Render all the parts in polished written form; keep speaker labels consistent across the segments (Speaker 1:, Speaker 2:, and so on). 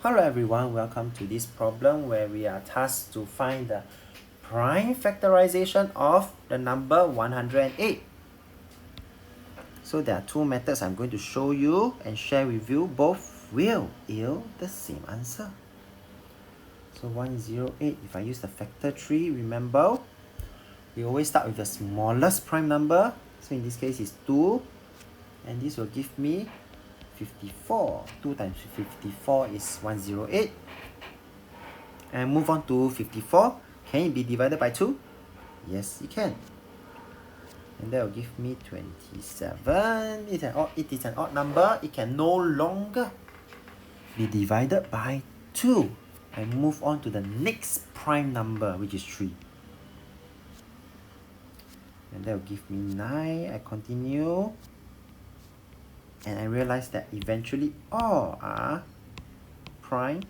Speaker 1: Hello everyone, welcome to this problem where we are tasked to find the prime factorization of the number 108. So there are two methods I'm going to show you and share with you. Both will yield the same answer. So 108, if I use the factor tree, remember, we always start with the smallest prime number. So in this case it's 2, and this will give me 54. 2 times 54 is 108. And move on to 54. Can it be divided by 2? Yes, it can. And that will give me 27. It is an odd number. It can no longer be divided by 2. And move on to the next prime number, which is 3. And that will give me 9. I continue. And I realize that eventually all are prime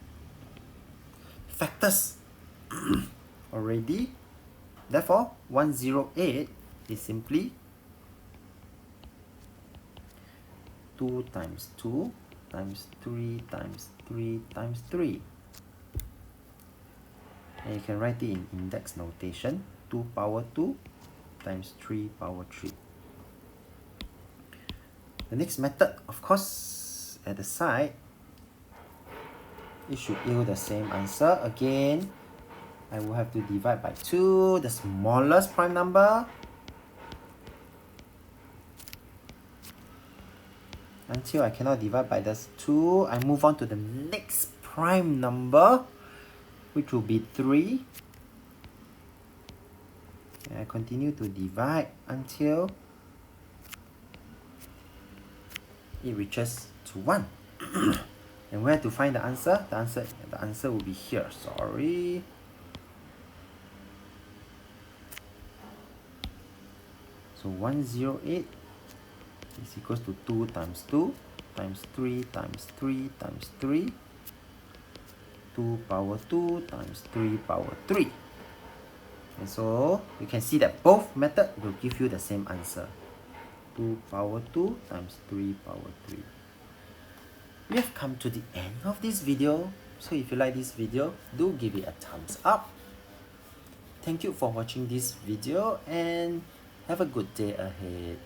Speaker 1: factors already. Therefore, 108 is simply 2 times 2 times 3 times 3 times 3. And you can write it in index notation. 2 power 2 times 3 power 3. The next method, of course, at the side, it should yield the same answer. Again, I will have to divide by 2, the smallest prime number, until I cannot divide by this 2. I move on to the next prime number, which will be 3. And I continue to divide until it reaches to 1. And where to find the answer? The answer will be here. Sorry. So 108 is equals to 2 times 2 times 3 times 3 times 3. 2 power 2 times 3 power 3. And so you can see that both methods will give you the same answer. 2 power 2 times 3 power 3. We have come to the end of this video. So if you like this video, do give it a thumbs up. Thank you for watching this video and have a good day ahead.